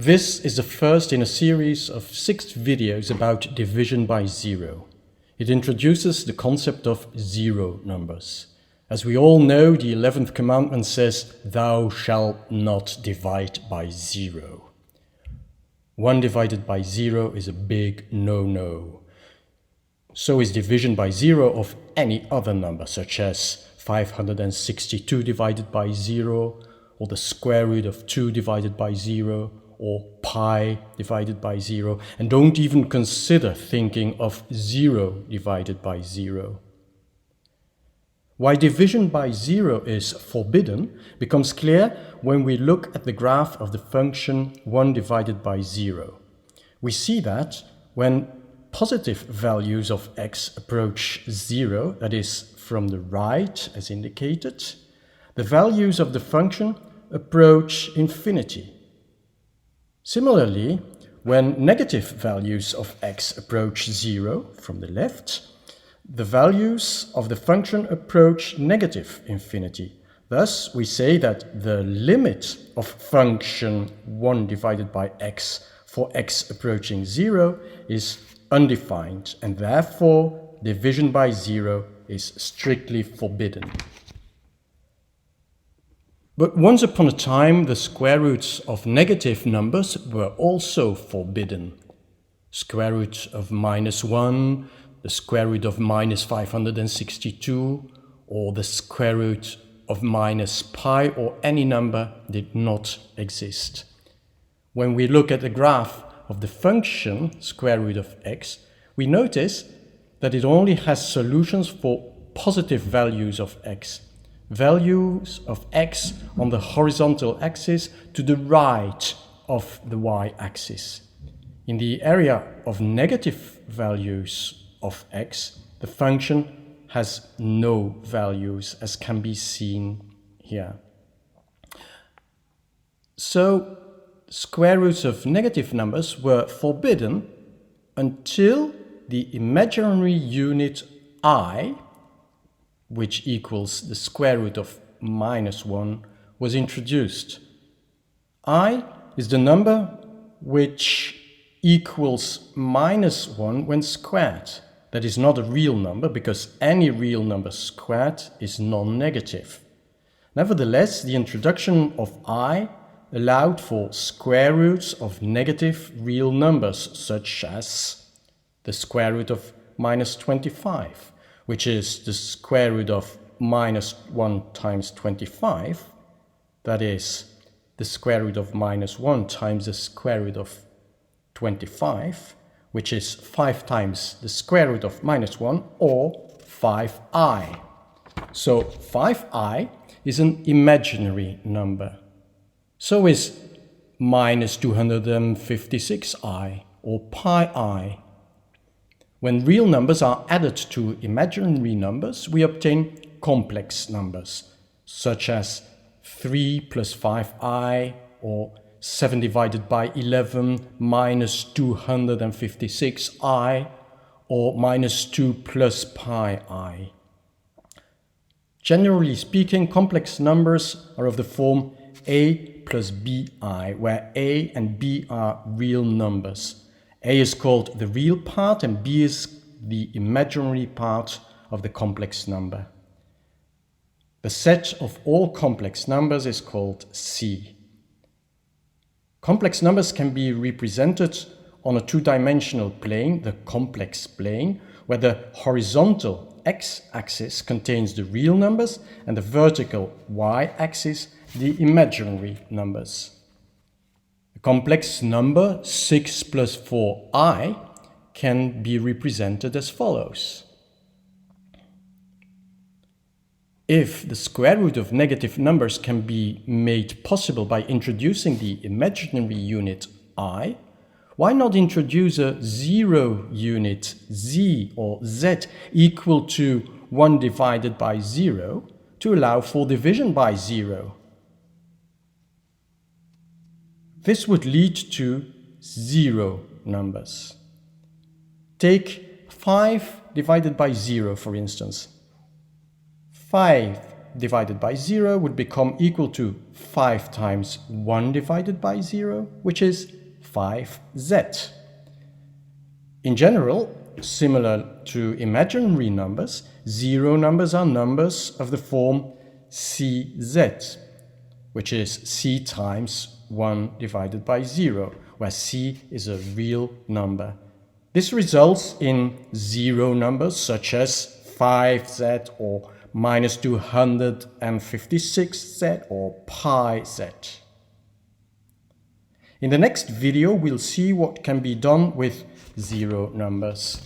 This is the first in a series of 6 videos about division by zero. It introduces the concept of zero numbers. As we all know, the 11th commandment says, "Thou shalt not divide by zero." 1 divided by 0 is a big no-no. So is division by zero of any other number, such as 562 divided by 0, or the square root of 2 divided by 0, or pi divided by 0, and don't even consider thinking of 0 divided by 0. Why division by 0 is forbidden becomes clear when we look at the graph of the function 1 divided by 0. We see that when positive values of x approach 0, that is, from the right as indicated, the values of the function approach infinity. Similarly, when negative values of x approach 0 from the left, the values of the function approach negative infinity. Thus, we say that the limit of function 1 divided by x for x approaching 0 is undefined, and therefore division by 0 is strictly forbidden. But once upon a time, the square roots of negative numbers were also forbidden. Square root of -1, the square root of -562, or the square root of -pi, or any number did not exist. When we look at the graph of the function square root of x, we notice that it only has solutions for positive values of x. Values of x on the horizontal axis to the right of the y-axis. In the area of negative values of x, the function has no values, as can be seen here. So, square roots of negative numbers were forbidden until the imaginary unit I, which equals the square root of -1, was introduced. I is the number which equals -1 when squared. That is not a real number, because any real number squared is non-negative. Nevertheless, the introduction of I allowed for square roots of negative real numbers, such as the square root of -25. Which is the square root of -1 times 25, that is, the square root of -1 times the square root of 25, which is 5 times the square root of -1, or 5i. So 5i is an imaginary number. So is -256i, or pi. When real numbers are added to imaginary numbers, we obtain complex numbers, such as 3 plus 5i, or 7 divided by 11 minus 256i, or -2 plus pi. Generally speaking, complex numbers are of the form a plus bi, where a and b are real numbers. A is called the real part and b is the imaginary part of the complex number. The set of all complex numbers is called C. Complex numbers can be represented on a two-dimensional plane, the complex plane, where the horizontal x-axis contains the real numbers and the vertical y-axis the imaginary numbers. Complex number 6 plus 4i can be represented as follows. If the square root of negative numbers can be made possible by introducing the imaginary unit I, why not introduce a zero unit z or z equal to 1 divided by 0 to allow for division by 0? This would lead to zero numbers. Take 5 divided by 0, for instance. 5 divided by 0 would become equal to 5 times 1 divided by 0, which is 5z. In general, similar to imaginary numbers, zero numbers are numbers of the form cz, which is c times 1 divided by 0, where c is a real number. This results in zero numbers such as 5z or minus 256z or pi z. In the next video, we'll see what can be done with zero numbers.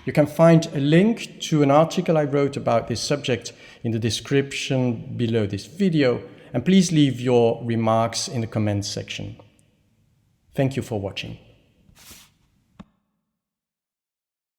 You can find a link to an article I wrote about this subject in the description below this video, and please leave your remarks in the comments section. Thank you for watching.